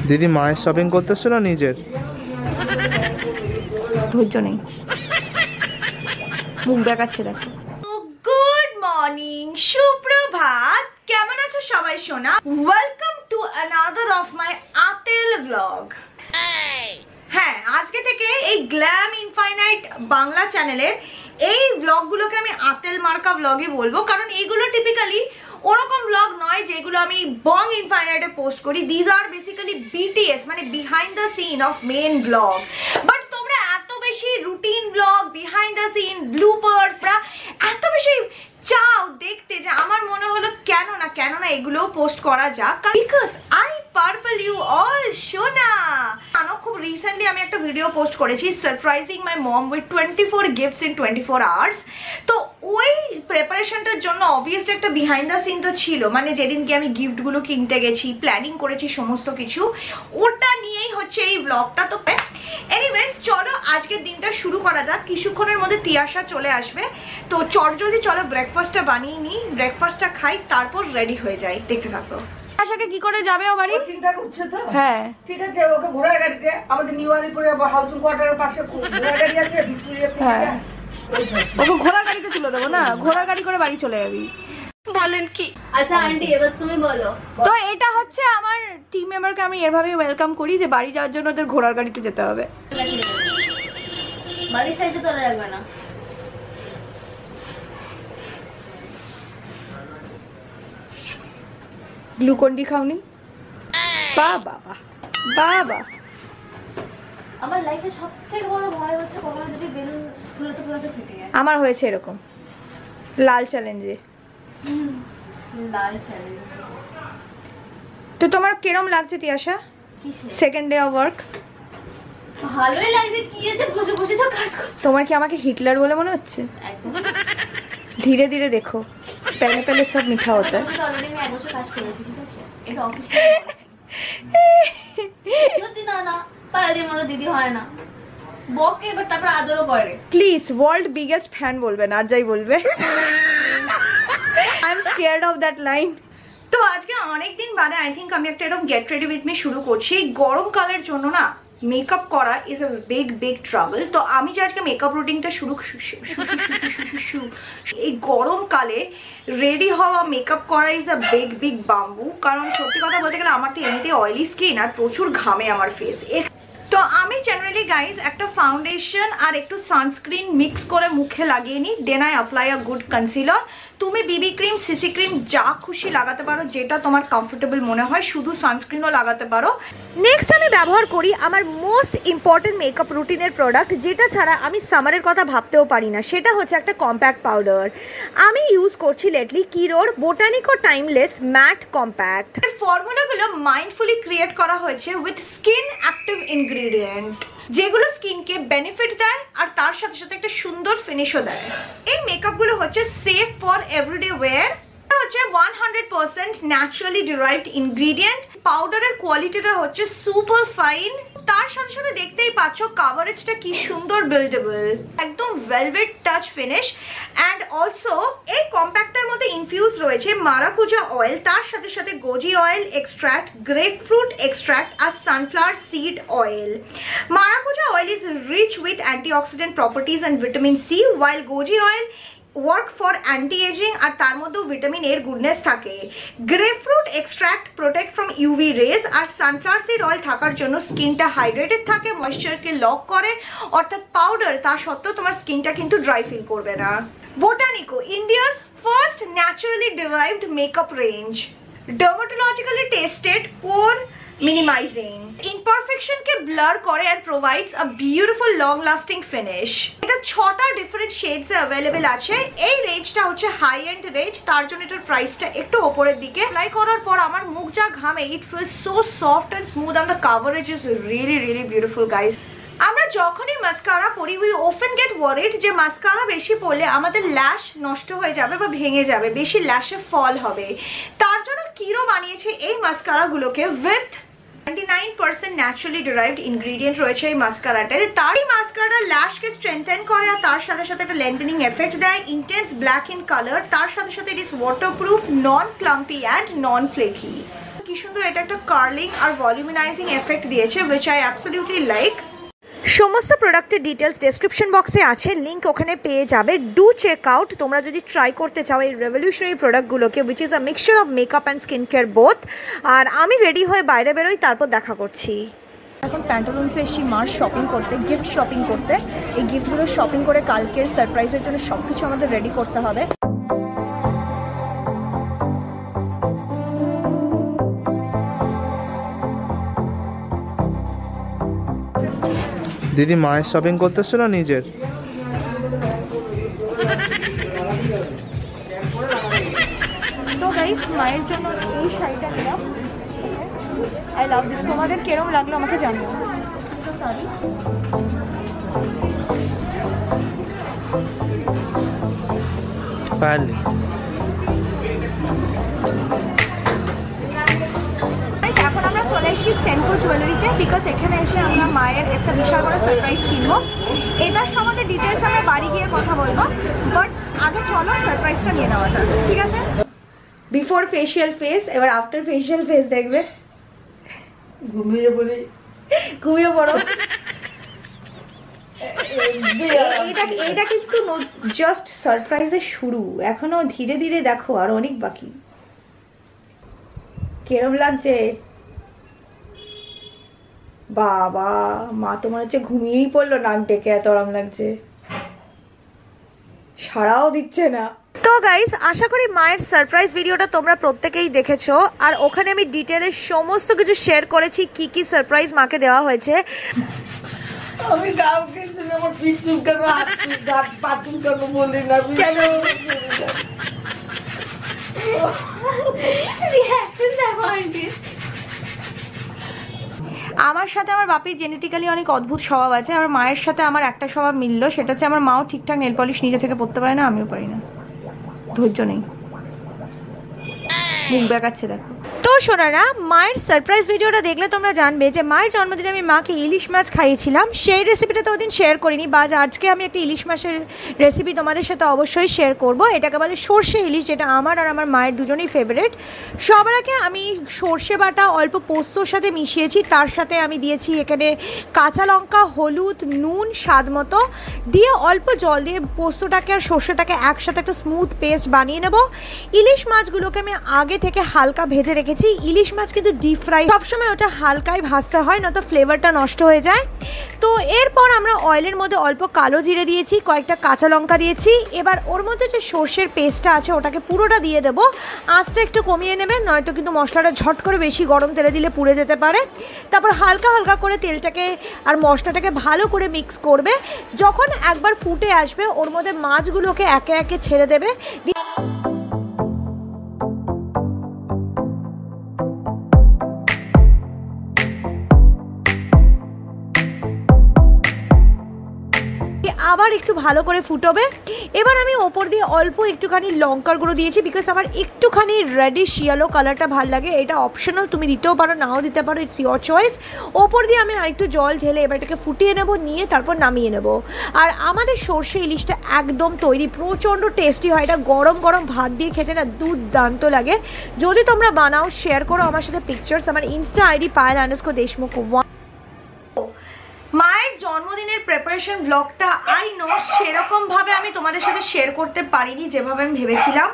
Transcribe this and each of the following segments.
দিদি মায়ের শপিং করতেছ না নিজের? ধৈর্য নেই, মুখ দেখাচ্ছে দেখো। গুড মর্নিং, সুপ্রভাত, কেমন আছো সবাই সোনা? Welcome to another of my আতেল ব্লগ। হ্যাঁ, আজকে থেকে এই গ্ল্যাম ইনফাইনাইট বাংলা চ্যানেলে এই ব্লগগুলোকে আমি আতেল মার্কা ব্লগই বলবো, কারণ এইগুলো টিপিক্যালি ওরকম ব্লগ নয় যেগুলো আমি বং ইনফাইনাইটে পোস্ট করি। দিজ আর বেসিক্যালি বিটিএস, মানে behind the scene of main vlog. But তোমরা এত বেশি routine vlog, behind the scene, bloopers এত বেশি চাও দেখতে, যে আমার মনে হলো কেন না এগুলোও পোস্ট করা যাক, because I purple you all সোনা। খুব রিসেন্টলি আমি একটা ভিডিও পোস্ট করেছি, surprising my mom with 24 gifts in 24 hours. তো ওই প্রিপারেশনটার জন্য অবভিয়াসলি একটা বিহাইন্ড দ্য সিন তো ছিল, মানে যেদিনকে আমি গিফটগুলো কিনতে গেছি, প্ল্যানিং করেছি সমস্ত কিছু, ওটা নিয়েই হচ্ছে এই ব্লগটা। তো এনিওয়েজ চলো আজকের দিনটা শুরু করা যাক। কিছুক্ষণের মধ্যে তিয়াশা চলে আসবে, তো চটজলদি চলো ব্রেকফাস্টটা বানিয়ে নিই, ব্রেকফাস্টটা খাই, তারপর রেডি হয়ে যাই। দেখতে থাকো। আশাকে কি করে যাবে ও বাড়ি? চিন্তা করছে তো। হ্যাঁ ঠিক আছে, ওকে ঘোড়ার গাড়িতে, আমাদের নিউ আলিপুরে হাউজিং কোয়ার্টারের পাশে ঘোড়ার গাড়ি আছে, ভিক্টোরিয়া। হ্যাঁ, ওকে ঘোড়ার গাড়িতে তুলে দেবো না, ঘোড়ার গাড়ি করে বাড়ি চলে যাবি। বলেন কি? আচ্ছা আন্টি, এবার তুমি বলো। তো এটা হচ্ছে আমার টিম মেম্বারকে আমি এভাবে ওয়েলকাম করি যে বাড়ি যাওয়ার জন্য ওদের ঘোড়ার গাড়িতে যেতে হবে। বাড়ির সাইডে তোলা রাখবে না। গ্লুকন্ডি খাওনি? বাবা বাবা, আমার লাইফে সবথেকে বড় ভয় হচ্ছে কখনো যদি বেলুন ফুলাতে ফুলাতে ফেটে যায়। আমার হয়েছে এরকম লাল চ্যালেঞ্জে। লাল চ্যালেঞ্জ। তো তোমার কিরম লাগছে Tiyasha second day of work? ভালোই লাগছে, কি আছে বসে বসে তো কাজ করতে। তোমার কি আমাকে হিটলার বলে মনে হচ্ছে? একদম। ধীরে ধীরে দেখো, পেলে পেলে সব মিঠা হতা है। অলরেডি আমি 1 বছর কাজ করেছি, ঠিক আছে? এটা অফিসিয়াল। সত্যি না পায়াদের মতো দিদি হয় না, বকে এবার তারপর আদরও করে। প্লিজ ওয়ার্ল্ড বিগেস্ট ফ্যান বলবেন, আর যাই বলবে। I am scared of that line. তো আজকে অনেকদিন বাদে আই থিঙ্ক আমি একটা এরকম গেট রেডি উইথ মি শুরু করছি। এই গরমকালের জন্য না মেকআপ করা ইজ আ বিগ ট্রাবল। তো আমি যে আজকে মেকআপ রুটিনটা শুরু, এই গরমকালে রেডি হওয়া, মেকআপ করা ইজ আ বিগ বাম্বু। কারণ সত্যি কথা বলতে গেলে আমার তো এমনিতে অয়েলি স্কিন, আর প্রচুর ঘামে আমার ফেস। তো আমি জেনারেলি গাইজ একটা ফাউন্ডেশন আর একটু সানস্ক্রিন মিক্স করে মুখে লাগিয়ে নিই, then I apply a good concealer. তুমি বিবি ক্রিম, সিসি ক্রিম যা খুশি লাগাতে পারো, যেটা তোমার কমফোর্টেবল মনে হয়, শুধু সানস্ক্রিনও লাগাতে পারো। নেক্সট আমি ব্যবহার করি আমার মোস্ট ইম্পর্টেন্ট মেকআপ রুটিনের প্রোডাক্ট, যেটা ছাড়া আমি সামারের কথা ভাবতেও পারি না, সেটা হচ্ছে একটা কম্প্যাক্ট পাউডার। আমি ইউজ করছি লেটলি কিরোর বোটানিকো টাইমলেস ম্যাট কম্প্যাক্ট। এর ফর্মুলাগুলো মাইন্ডফুলি ক্রিয়েট করা হয়েছে উইথ স্কিন অ্যাক্টিভ ইনগ্রেডিয়েন্ট, যেগুলো স্কিনকে বেনিফিট দেয় আর তার সাথে সাথে একটা সুন্দর ফিনিশও দেয়। এই মেকআপগুলো হচ্ছে সেফ ফর এভরিডে ওয়্যার, হচ্ছে 100% ন্যাচারালি ডিরাইভড ইনগ্রেডিয়েন্ট। পাউডারের কোয়ালিটিটা হচ্ছে সুপার ফাইন, তার সাথে সাথে দেখতেই পাচ্ছ কাভারেজটা কি সুন্দর বিল্ডেবল, একদম velvet touch finish. And also এই কম্প্যাক্টের মধ্যে ইনফিউজ রয়েছে মারাকুজা অয়েল, তার সাথে সাথে goji oil extract, grapefruit extract আর sunflower seed oil. Maracuja oil is rich with antioxidant properties and vitamin C, while goji oil work for anti aging, আর তার মধ্যেও ভিটামিন এর গুডনেস থাকে। Grapefruit extract protect from UV rays, আর sunflower seed oil থাকার জন্য স্কিনটা hydrated থাকে, ময়েশ্চারকে লক করে, অর্থাৎ পাউডার তা সত্ত্বেও তোমার স্কিনটা কিন্তু ড্রাই ফিল করবে না। Botanico, India's first naturally derived makeup range, dermatologically tested, pore minimising, imperfection কে ব্লার করে and provides a beautiful long lasting finish। এটা 6টা ডিফারেন্ট শেডস এ अवेलेबल আছে। এই রেঞ্জটা হচ্ছে হাই এন্ড রেঞ্জ, তার জন্য এটার প্রাইসটা একটু উপরের দিকে। অ্যাপ্লাই করার পর আমার মুখ যা ঘামে, it feels so soft and smooth and the coverage is really beautiful guys. আমরা যখনই মাস্কারা পরি উই অফেন গেট ওয়ারিড যে মাস্কারা বেশি পরলে আমাদের ল্যাশ নষ্ট হয়ে যাবে বা ভেঙে যাবে, বেশি ল্যাশে ফল হবে। তার জন্য কিরো বানিয়েছে এই মাস্কারাগুলোকে উইথ 99% ন্যাচারালি ডিরাইভড ইনগ্রেডিয়েন্ট রয়েছে এই মাস্কারাটাতে। তার এই মাস্কারাটা ল্যাশকে স্ট্রেংথেন করে আর তার সাথে সাথে একটা লেন্থেনিং এফেক্ট দেয়, ইন্টেন্স ব্ল্যাক ইন কালার, তার সাথে সাথে it is waterproof, non clumpy and non flaky. কি সুন্দর এটা একটা কার্লিং আর ভলিউমিনাইজিং এফেক্ট দিয়েছে, which I absolutely like. সমস্ত প্রোডাক্টের ডিটেলস ডেসক্রিপশন বক্সে আছে, লিঙ্ক ওখানে পেয়ে যাবে। ডু চেক আউট তোমরা যদি ট্রাই করতে চাও এই রেভলিউশনারি প্রোডাক্টগুলোকে, which is a mixture of makeup and skin care both. আর আমি রেডি হয়ে বাইরে বেরোই, তারপর দেখা করছি। এখন প্যান্টালুন্সে এসেছি মার শপিং করতে, গিফট শপিং করতে। এই গিফটগুলো শপিং করে কালকের সারপ্রাইজের জন্য সব কিছু আমাদের রেডি করতে হবে। দিদি মায়ের শপিং করতেছো না নিজের? তো গাইস মায়ের জন্য এই শাড়িটা নিলাম, আই লাভ দিস। তোমাদের কেরম লাগলো আমাকে জানিও। শাড়ি পারলি এখন আমরা চলে এসেছি সেন্ট্রো জুয়েলারিতে, বিকজ এখানে এসে আমরা মায়ের একটা বিশাল বড় সারপ্রাইজ কিনবো। এটার সম্বন্ধে ডিটেলস আমরা বাড়ি গিয়ে কথা বলবো, বাট আগে চলো সারপ্রাইজটা নিয়ে নেওয়া যাক, ঠিক আছে? বিফোর ফেশিয়াল ফেস, এবার আফটার ফেশিয়াল ফেস দেখবে। ঘুমিয়ে পড়ি, ঘুমিয়ে পড়ো। এটা কিন্তু জাস্ট সারপ্রাইজের শুরু, এখনো ধীরে ধীরে দেখো আর অনেক বাকি। কেরম লাগছে? বাবা, মা তোমার হচ্ছে ঘুমিয়েই পড়লো, নাক ডেকে এত আরাম লাগছে, সারাও দিচ্ছে না। তো গাইস, আশা করি মায়ের সারপ্রাইজ ভিডিওটা তোমরা প্রত্যেকেই দেখেছো, আর ওখানে আমি ডিটেলে সমস্ত কিছু শেয়ার করেছি, কি কি সারপ্রাইজ মাকে দেওয়া হয়েছে। আমি কাউকে আমার পিঠ চুলকানো, হাত পা চুলকানো বলি না। কেন? আমার সাথে আমার বাপির জেনেটিক্যালি অনেক অদ্ভুত স্বভাব আছে, আর মায়ের সাথে আমার একটা স্বভাব মিললো, সেটা হচ্ছে আমার মাও ঠিকঠাক নেল পলিশ নিজে থেকে পরতে পারে না, আমিও পারি না, ধৈর্য নেই। মুখ দেখাচ্ছে দেখো। তো শোনারা, মায়ের সারপ্রাইজ ভিডিওটা দেখলে তোমরা জানবে যে মায়ের জন্মদিনে আমি মাকে ইলিশ মাছ খাইয়েছিলাম। সেই রেসিপিটা তো ওদিন শেয়ার করিনি, বা আজকে আমি একটা ইলিশ মাছের রেসিপি তোমাদের সাথে অবশ্যই শেয়ার করব। এটাকে বলে সর্ষে ইলিশ, যেটা আমার আর আমার মায়ের দুজনেই ফেভারিট। সবার আগে আমি সর্ষে বাটা অল্প পোস্তর সাথে মিশিয়েছি, তার সাথে আমি দিয়েছি এখানে কাঁচা লঙ্কা, হলুদ, নুন স্বাদ মতো দিয়ে অল্প জল দিয়ে পোস্তটাকে আর সর্ষেটাকে একসাথে একটা স্মুথ পেস্ট বানিয়ে নেব। ইলিশ মাছগুলোকে আমি আগে থেকে হালকা ভেজে রেখেছি। ইলিশ মাছ কিন্তু ডিপ ফ্রাই, সবসময় ওটা হালকাই ভাজতে হয়, নয়তো ফ্লেভারটা নষ্ট হয়ে যায়। তো এরপর আমরা অয়েলের মধ্যে অল্প কালো জিরে দিয়েছি, কয়েকটা কাঁচা লঙ্কা দিয়েছি। এবার ওর মধ্যে যে সর্ষের পেস্টটা আছে ওটাকে পুরোটা দিয়ে দেবো। আঁচটা একটু কমিয়ে নেবেন, নয়তো কিন্তু মশলাটা ঝট করে বেশি গরম তেলে দিলে পুড়ে যেতে পারে। তারপর হালকা হালকা করে তেলটাকে আর মশলাটাকে ভালো করে মিক্স করবে। যখন একবার ফুটে আসবে, ওর মধ্যে মাছগুলোকে একে একে ছেড়ে দেবে। আবার একটু ভালো করে ফুটবে। এবার আমি ওপর দিয়ে অল্প একটুখানি লঙ্কার গুঁড়ো দিয়েছি, বিকজ আমার একটুখানি রেডিশ ইয়েলো কালারটা ভালো লাগে। এটা অপশনাল, তুমি দিতেও পারো, নাও দিতে পারো, ইটস ইয়োর চয়েস। ওপর দিয়ে আমি আরেকটু জল ঢেলে এবার এটাকে ফুটিয়ে নেব, নিয়ে তারপর নামিয়ে নেব। আর আমাদের সর্ষে ইলিশটা একদম তৈরি, প্রচণ্ড টেস্টি হয়। এটা গরম গরম ভাত দিয়ে খেতে না দুর্দান্ত লাগে। যদি তোমরা বানাও, শেয়ার করো আমার সাথে পিকচার্স। আমার ইনস্টা আইডি payel_দেশমুখ। মায়ের জন্মদিনের প্রিপারেশন ব্লগটা আই নো সেরকম ভাবে আমি তোমাদের সাথে শেয়ার করতে পারিনি যেভাবে আমি ভেবেছিলাম।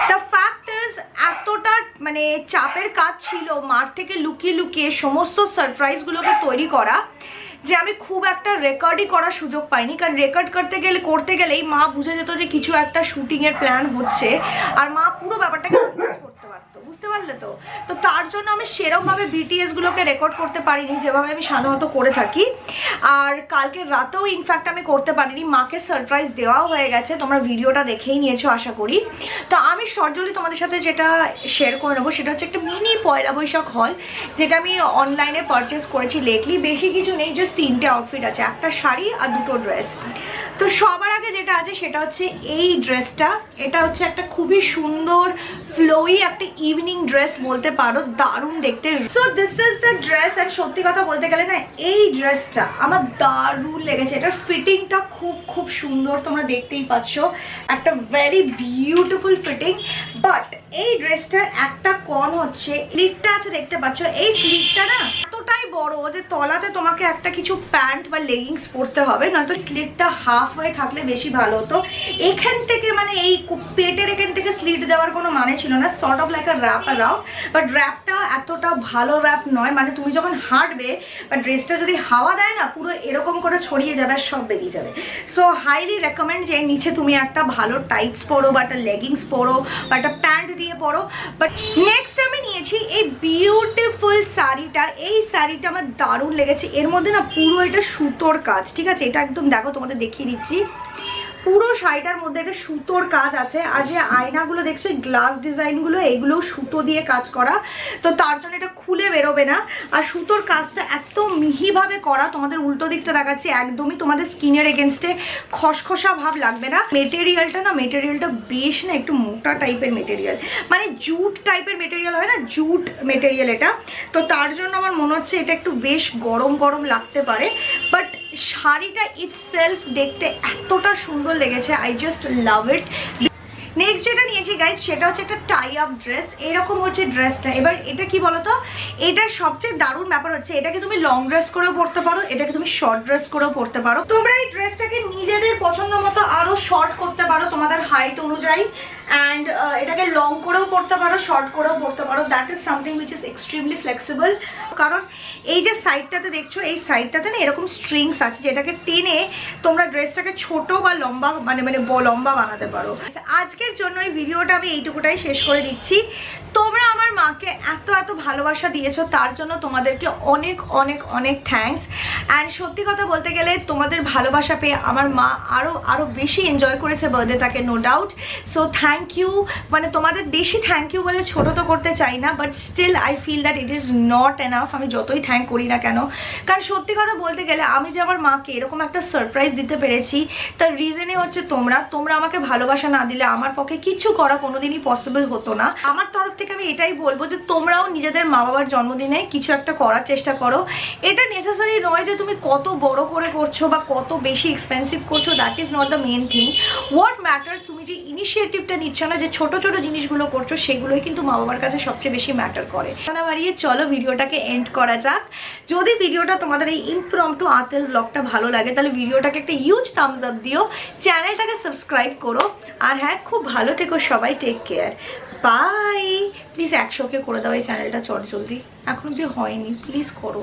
দ্য ফ্যাক্ট ইজ, এতটা মানে চাপের কাজ ছিল মার থেকে লুকিয়ে লুকিয়ে সমস্ত সারপ্রাইজগুলোকে তৈরি করা, যে আমি খুব একটা রেকর্ডই করার সুযোগ পাইনি। কারণ রেকর্ড করতে গেলেই মা বুঝে যেত যে কিছু একটা শুটিংয়ের প্ল্যান হচ্ছে, আর মা পুরো ব্যাপারটাকে আন্দাজ করতে পারতো, বুঝতে পারলে তো? তো তার জন্য আমি সেরকমভাবে বিটিএসগুলোকে রেকর্ড করতে পারিনি যেভাবে আমি সাধারণত করে থাকি। আর কালকে রাতেও ইনফ্যাক্ট আমি করতে পারিনি। মাকে সারপ্রাইজ দেওয়াও হয়ে গেছে, তোমরা ভিডিওটা দেখেই নিয়েছো আশা করি। তো আমি শর্টলি তোমাদের সাথে যেটা শেয়ার করে নেবো সেটা হচ্ছে একটা মিনি পয়লা বৈশাখ হল, যেটা আমি অনলাইনে পারচেস করেছি লেটলি। বেশি কিছু নেই, জাস্ট 3টে আউটফিট আছে, একটা শাড়ি আর 2টো ড্রেস। তো সবার আগে যেটা আছে সেটা হচ্ছে এই ড্রেসটা। এটা হচ্ছে একটা খুবই সুন্দর ফ্লোই একটা ইভিনিং ড্রেস বলতে পারো, দারুণ দেখতে। So this is the dress. And সত্যি কথা বলতে গেলে না এই ড্রেসটা আমার দারুণ লেগেছে। এটার ফিটিংটা খুব সুন্দর, তোমরা দেখতেই পাচ্ছ, একটা ভেরি বিউটিফুল ফিটিং। বাট এই ড্রেসটার একটা কম হচ্ছে স্লিটটা আছে, দেখতে পাচ্ছ এই স্লিটটা না এতটাই বড় যে তলাতে তোমাকে একটা কিছু প্যান্ট বা লেগিংস পরতে হবে, নয়তো স্লিটটা হাফ হয়ে থাকলে বেশি ভালো হতো। এখান থেকে মানে এই পেটের এখান থেকে স্লিট দেওয়ার কোনো মানে ছিল না, sort of like a wrap around. But র্যাপটা এতটা ভালো র্যাপ নয়, মানে তুমি যখন হাঁটবে বা ড্রেসটা যদি হাওয়া দেয় না পুরো এরকম করে ছড়িয়ে যাবে আর সব বেরিয়ে যাবে। সো হাইলি রেকমেন্ড যে নিচে তুমি একটা ভালো টাইটস পরো বা একটা লেগিংস পরো বা একটা প্যান্ট দিয়ে পরো। বাট নেক্সট আমি নিয়েছি এই বিউটিফুল শাড়িটা। এই শাড়িটা আমার দারুণ লেগেছে। এর মধ্যে না পুরো এটা সুতোর কাজ, ঠিক আছে? এটা একদম দেখো, তোমাদের দেখিয়ে দিচ্ছি। পুরো শাড়িটার মধ্যে একটা সুতোর কাজ আছে। আর যে আয়নাগুলো দেখছো এই গ্লাস ডিজাইনগুলো, এগুলোও সুতো দিয়ে কাজ করা, তো তার জন্য এটা খুলে বেরোবে না। আর সুতোর কাজটা এত মিহিভাবে করা, তোমাদের উল্টো দিকটা দেখাচ্ছে, একদমই তোমাদের স্কিনের এগেনস্টে খসখসা ভাব লাগবে না। মেটেরিয়ালটা বেশ না একটু মোটা টাইপের মেটেরিয়াল, মানে জুট টাইপের মেটেরিয়াল হয় না, জুট মেটেরিয়াল এটা। তো তার জন্য আমার মনে হচ্ছে এটা একটু বেশ গরম লাগতে পারে। বাট শাড়িটা ইটসেলফ দেখতে এতটা সুন্দর লেগেছে, I just love it. Next যেটা নিয়েছি গাইজ সেটা হচ্ছে একটা টাই আপ ড্রেস। এরকম হচ্ছে ড্রেসটা। এবার এটা কি বলতো, এটার সবচেয়ে দারুণ ব্যাপার হচ্ছে এটাকে তুমি লং ড্রেস করেও পরতে পারো, এটাকে তুমি শর্ট ড্রেস করেও পরতে পারো। তোমরা এই ড্রেসটাকে নিজেদের পছন্দ মতো আরো শর্ট করতে পারো তোমাদের হাইট অনুযায়ী, অ্যান্ড এটাকে লং করেও পরতে পারো, শর্ট করেও পরতে পারো। That is something which is extremely flexible. কারণ এই যে সাইডটাতে দেখছো, এই সাইডটাতে না এরকম স্ট্রিংস আছে যেটাকে টেনে তোমরা ড্রেসটাকে ছোট বা লম্বা মানে লম্বা বানাতে পারো। আজকের জন্য এই ভিডিওটা আমি এইটুকুটাই শেষ করে দিচ্ছি। তোমরা আমার মাকে এত ভালোবাসা দিয়েছো, তার জন্য তোমাদেরকে অনেক থ্যাঙ্কস। অ্যান্ড সত্যি কথা বলতে গেলে তোমাদের ভালোবাসা পেয়ে আমার মা আরো বেশি এনজয় করেছে বার্থডেটাকে, no doubt. So thank you, মানে তোমাদের বেশি থ্যাংক ইউ বলে ছোট তো করতে চাই না, but still I feel that it is not enough. আমি যতই থ্যাংক করি না কেন, কারণ সত্যি কথা বলতে গেলে আমি যে আমার মাকে এরকম একটা সারপ্রাইজ দিতে পেরেছি তার রিজনই হচ্ছে তোমরা আমাকে ভালোবাসা না দিলে আমার পক্ষে কিছু করা কোনোদিনই পসিবল হতো না। আমার তরফ থেকে আমি এটাই বলবো যে তোমরাও নিজেদের মা বাবার জন্মদিনে কিছু একটা করার চেষ্টা করো। এটা নেসেসারি নয় যে তুমি কত বড় করে করছো বা কত বেশি এক্সপেন্সিভ করছো, that is not the main thing. What matters তুমি যে ইনিশিয়েটিভটা নিচ্ছ না, যে ছোট জিনিসগুলো করছো, সেগুলোই কিন্তু মা বাবার কাছে সবচেয়ে বেশি ম্যাটার করে। না বাড়িয়ে চলো ভিডিওটাকে এন্ড করা যাক। যদি ভিডিওটা তোমাদের এই ইমপ্রম্পটু আতেল ব্লগটা ভালো লাগে তাহলে ভিডিওটাকে একটা হিউজ থামস আপ দিও, চ্যানেলটাকে সাবস্ক্রাইব করো। আর হ্যাঁ, খুব ভালো থেকো সবাই, টেক কেয়ার, বাই। প্লিজ 100কে করে দাও এই চ্যানেলটা চট জলদি, এখন অব্দি হয়নি, প্লিজ করো।